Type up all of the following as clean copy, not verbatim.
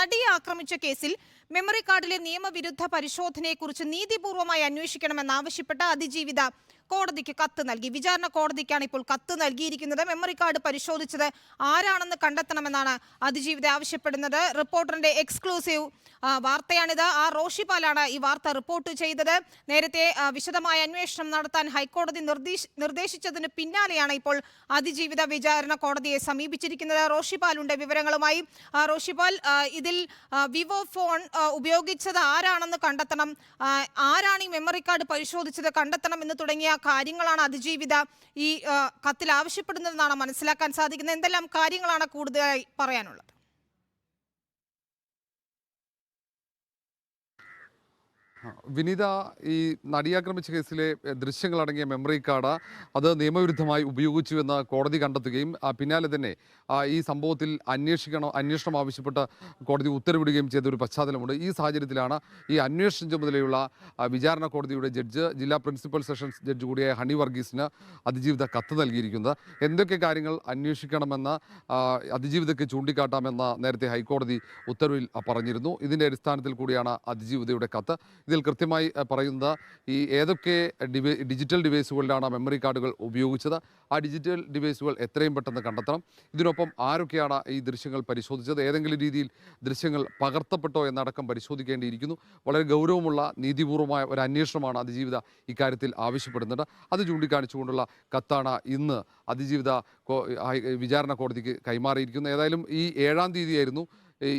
നടിയെ ആക്രമിച്ച കേസിൽ മെമ്മറി കാർഡിലെ നിയമവിരുദ്ധ പരിശോധനയെക്കുറിച്ച് നീതിപൂർവമായി അന്വേഷിക്കണമെന്നാവശ്യപ്പെട്ട അതിജീവിത കോടതിക്ക് കത്ത് നൽകി. വിചാരണ കോടതിക്കാണ് ഇപ്പോൾ കത്ത് നൽകിയിരിക്കുന്നത്. മെമ്മറി കാർഡ് പരിശോധിച്ചത് ആരാണെന്ന് കണ്ടെത്തണമെന്നാണ് അതിജീവിത ആവശ്യപ്പെടുന്നത്. റിപ്പോർട്ടറിന്റെ എക്സ്ക്ലൂസീവ് വാർത്തയാണിത്. റോഷിപാലാണ് ഈ വാർത്ത റിപ്പോർട്ട് ചെയ്തത്. നേരത്തെ വിശദമായ അന്വേഷണം നടത്താൻ ഹൈക്കോടതി നിർദ്ദേശിച്ചതിന് പിന്നാലെയാണ് ഇപ്പോൾ അതിജീവിത വിചാരണ കോടതിയെ സമീപിച്ചിരിക്കുന്നത്. റോഷിപാലുണ്ട് വിവരങ്ങളുമായി. റോഷിപാൽ, ഇതിൽ വിവോ ഫോൺ ഉപയോഗിച്ചത് ആരാണെന്ന് കണ്ടെത്തണം, ആരാണ് ഈ മെമ്മറി കാർഡ് പരിശോധിച്ചത് കണ്ടെത്തണം എന്ന് തുടങ്ങിയ കാര്യങ്ങളാണ് അതിജീവിത ഈ കത്തിൽ ആവശ്യപ്പെടുന്നതെന്നാണ് മനസ്സിലാക്കാൻ സാധിക്കുന്നത്. എന്തെല്ലാം കാര്യങ്ങളാണ് കൂടുതലായി പറയാനുള്ളത്? വിനീത, ഈ നടിയാക്രമിച്ച കേസിലെ ദൃശ്യങ്ങളടങ്ങിയ മെമ്മറി കാർഡ് അത് നിയമവിരുദ്ധമായി ഉപയോഗിച്ചു എന്ന് കോടതി കണ്ടെത്തുകയും പിന്നാലെ തന്നെ ഈ സംഭവത്തിൽ അന്വേഷണം ആവശ്യപ്പെട്ട് കോടതി ഉത്തരവിടുകയും ചെയ്ത ഒരു പശ്ചാത്തലമുണ്ട്. ഈ സാഹചര്യത്തിലാണ് ഈ അന്വേഷണ ചുമതലയുള്ള വിചാരണ കോടതിയുടെ ജഡ്ജ്, ജില്ലാ പ്രിൻസിപ്പൽ സെഷൻസ് ജഡ്ജ് കൂടിയായ ഹണി വർഗീസിന് അതിജീവിത കത്ത് നൽകിയിരിക്കുന്നത്. എന്തൊക്കെ കാര്യങ്ങൾ അന്വേഷിക്കണമെന്ന് അതിജീവിതയ്ക്ക് ചൂണ്ടിക്കാട്ടാമെന്ന് നേരത്തെ ഹൈക്കോടതി ഉത്തരവിൽ പറഞ്ഞിരുന്നു. ഇതിൻ്റെ അടിസ്ഥാനത്തിൽ കൂടിയാണ് അതിജീവിതയുടെ കത്ത്. ഇതിൽ കൃത്യമായി പറയുന്നത് ഈ ഏതൊക്കെ ഡിജിറ്റൽ ഡിവൈസുകളിലാണ് മെമ്മറി കാർഡുകൾ ഉപയോഗിച്ചത്, ആ ഡിജിറ്റൽ ഡിവൈസുകൾ എത്രയും പെട്ടെന്ന് കണ്ടെത്തണം. ഇതിനൊപ്പം ആരൊക്കെയാണ് ഈ ദൃശ്യങ്ങൾ പരിശോധിച്ചത്, ഏതെങ്കിലും രീതിയിൽ ദൃശ്യങ്ങൾ പകർത്തപ്പെട്ടോ എന്നടക്കം പരിശോധിക്കേണ്ടിയിരിക്കുന്നു. വളരെ ഗൗരവമുള്ള നീതിപൂർവമായ ഒരു അന്വേഷണമാണ് അതിജീവിത ഇക്കാര്യത്തിൽ ആവശ്യപ്പെടുന്നത്. അത് ചൂണ്ടിക്കാണിച്ചുകൊണ്ടുള്ള കത്താണ് ഇന്ന് അതിജീവിത വിചാരണ കോടതിക്ക് കൈമാറിയിരിക്കുന്നത്. ഏതായാലും ഈ 7-ാം തീയതിയായിരുന്നു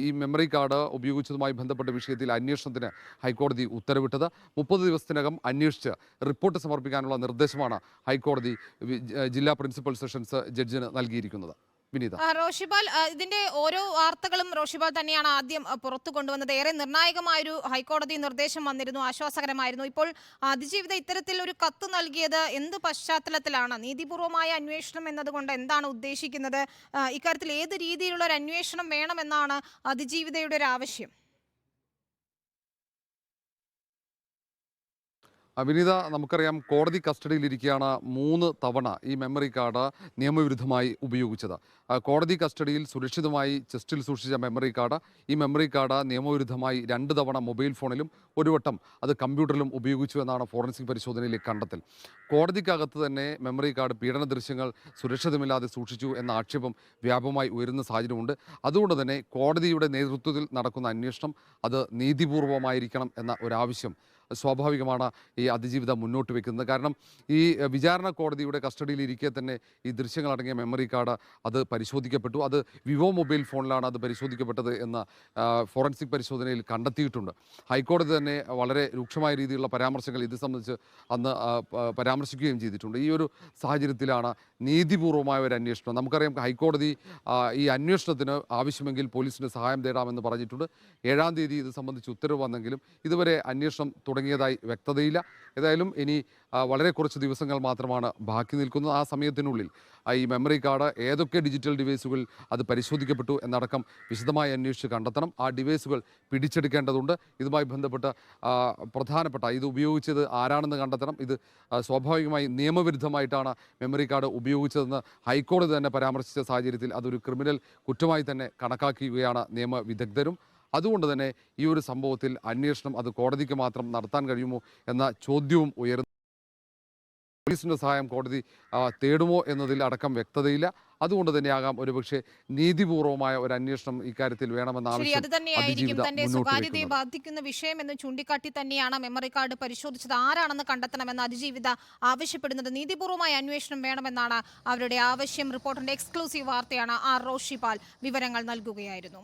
ഈ മെമ്മറി കാർഡ് ഉപയോഗിച്ചതുമായി ബന്ധപ്പെട്ട വിഷയത്തിൽ അന്വേഷണത്തിന് ഹൈക്കോടതി ഉത്തരവിട്ടത്. 30 ദിവസത്തിനകം അന്വേഷിച്ച് റിപ്പോർട്ട് സമർപ്പിക്കാനുള്ള നിർദ്ദേശമാണ് ഹൈക്കോടതി ജില്ലാ പ്രിൻസിപ്പൽ സെഷൻസ് ജഡ്ജിന് നൽകിയിരിക്കുന്നത്. റോഷിപാൽ, ഇതിന്റെ ഓരോ വാർത്തകളും റോഷിപാൽ തന്നെയാണ് ആദ്യം പുറത്തു കൊണ്ടുവന്നത്. ഏറെ നിർണായകമായൊരു ഹൈക്കോടതി നിർദ്ദേശം വന്നിരുന്നു, ആശ്വാസകരമായിരുന്നു. ഇപ്പോൾ അതിജീവിത ഇത്തരത്തിൽ ഒരു കത്ത് നൽകിയത് എന്ത് പശ്ചാത്തലത്തിലാണ്? നീതിപൂർവമായ അന്വേഷണം എന്നതുകൊണ്ട് എന്താണ് ഉദ്ദേശിക്കുന്നത്? ഇക്കാര്യത്തിൽ ഏത് രീതിയിലുള്ള ഒരു അന്വേഷണം വേണമെന്നാണ് അതിജീവിതയുടെ ഒരു ആവശ്യം? വിനീത, നമുക്കറിയാം കോടതി കസ്റ്റഡിയിലിരിക്കുകയാണ് 3 തവണ ഈ മെമ്മറി കാർഡ് നിയമവിരുദ്ധമായി ഉപയോഗിച്ചത്. കോടതി കസ്റ്റഡിയിൽ സുരക്ഷിതമായി ചെസ്റ്റിൽ സൂക്ഷിച്ച മെമ്മറി കാർഡ്, ഈ മെമ്മറി കാർഡ് നിയമവിരുദ്ധമായി 2 തവണ മൊബൈൽ ഫോണിലും 1 വട്ടം അത് കമ്പ്യൂട്ടറിലും ഉപയോഗിച്ചു എന്നാണ് ഫോറൻസിക് പരിശോധനയിലെ കണ്ടെത്തൽ. കോടതിക്കകത്ത് തന്നെ മെമ്മറി കാർഡ് പീഡന ദൃശ്യങ്ങൾ സുരക്ഷിതമില്ലാതെ സൂക്ഷിച്ചു എന്ന ആക്ഷേപം വ്യാപകമായി ഉയരുന്ന സാഹചര്യമുണ്ട്. അതുകൊണ്ട് തന്നെ കോടതിയുടെ നേതൃത്വത്തിൽ നടക്കുന്ന അന്വേഷണം അത് നീതിപൂർവമായിരിക്കണം എന്ന ഒരാവശ്യം സ്വാഭാവികമാണ് ഈ അതിജീവിത മുന്നോട്ട് വെക്കുന്നത്. കാരണം ഈ വിചാരണ കോടതിയുടെ കസ്റ്റഡിയിലിരിക്കെ തന്നെ ഈ ദൃശ്യങ്ങളടങ്ങിയ മെമ്മറി കാർഡ് അത് പരിശോധിക്കപ്പെട്ടു. അത് വിവോ മൊബൈൽ ഫോണിലാണ് അത് പരിശോധിക്കപ്പെട്ടത് എന്ന് ഫോറൻസിക് പരിശോധനയിൽ കണ്ടെത്തിയിട്ടുണ്ട്. ഹൈക്കോടതി തന്നെ വളരെ രൂക്ഷമായ രീതിയിലുള്ള പരാമർശങ്ങൾ ഇത് സംബന്ധിച്ച് അന്ന് പരാമർശിക്കുകയും ചെയ്തിട്ടുണ്ട്. ഈ ഒരു സാഹചര്യത്തിലാണ് നീതിപൂർവമായ ഒരു അന്വേഷണം. നമുക്കറിയാം ഹൈക്കോടതി ഈ അന്വേഷണത്തിന് ആവശ്യമെങ്കിൽ പോലീസിൻ്റെ സഹായം തേടാമെന്ന് പറഞ്ഞിട്ടുണ്ട്. 7-ാം തീയതി ഇത് സംബന്ധിച്ച് ഉത്തരവ് വന്നെങ്കിലും ഇതുവരെ അന്വേഷണം തുടങ്ങിയതായി വ്യക്തതയില്ല. ഏതായാലും ഇനി വളരെ കുറച്ച് ദിവസങ്ങൾ മാത്രമാണ് ബാക്കി നിൽക്കുന്നത്. ആ സമയത്തിനുള്ളിൽ ഈ മെമ്മറി കാർഡ് ഏതൊക്കെ ഡിജിറ്റൽ ഡിവൈസുകൾ അത് പരിശോധിക്കപ്പെട്ടു എന്നടക്കം വിശദമായി അന്വേഷിച്ച് കണ്ടെത്തണം. ആ ഡിവൈസുകൾ പിടിച്ചെടുക്കേണ്ടതുണ്ട്. ഇതുമായി ബന്ധപ്പെട്ട് പ്രധാനപ്പെട്ട ഇത് ഉപയോഗിച്ചത് ആരാണെന്ന് കണ്ടെത്തണം. ഇത് സ്വാഭാവികമായി നിയമവിരുദ്ധമായിട്ടാണ് മെമ്മറി കാർഡ് ഉപയോഗിച്ചതെന്ന് ഹൈക്കോടതി തന്നെ പരാമർശിച്ച സാഹചര്യത്തിൽ അതൊരു ക്രിമിനൽ കുറ്റമായി തന്നെ കണക്കാക്കുകയാണ് നിയമവിദഗ്ധരും. അതുകൊണ്ട് തന്നെ ഈ ഒരു സംഭവത്തിൽ അന്വേഷണം അത് കോടതിക്ക് മാത്രം നടത്താൻ കഴിയുമോ എന്ന ചോദ്യവും ഉയർന്നു. പോലീസിൻ്റെ സഹായം കോടതി തേടുമോ എന്നതിൽ അടക്കം വ്യക്തതയില്ല. അതുകൊണ്ട് തന്നെയാകാം ഒരുപക്ഷെ നീതിപൂർവമായ ഒരു അന്വേഷണം ഇക്കാര്യത്തിൽ വേണമെന്ന ആവശ്യം അത് തന്നെയായിരിക്കും. തന്റെ സ്വകാര്യതയെ ബാധിക്കുന്ന വിഷയം എന്ന് ചൂണ്ടിക്കാട്ടി തന്നെയാണ് മെമ്മറി കാർഡ് പരിശോധിച്ചത് ആരാണെന്ന് കണ്ടെത്തണമെന്ന് അതിജീവിത ആവശ്യപ്പെടുന്നത്. നീതിപൂർവമായ അന്വേഷണം വേണമെന്നാണ് അവരുടെ ആവശ്യം. റിപ്പോർട്ടറിന്റെ എക്സ്ക്ലൂസീവ് വാർത്തയാണ്. റോഷിപാൽ വിവരങ്ങൾ നൽകുകയായിരുന്നു.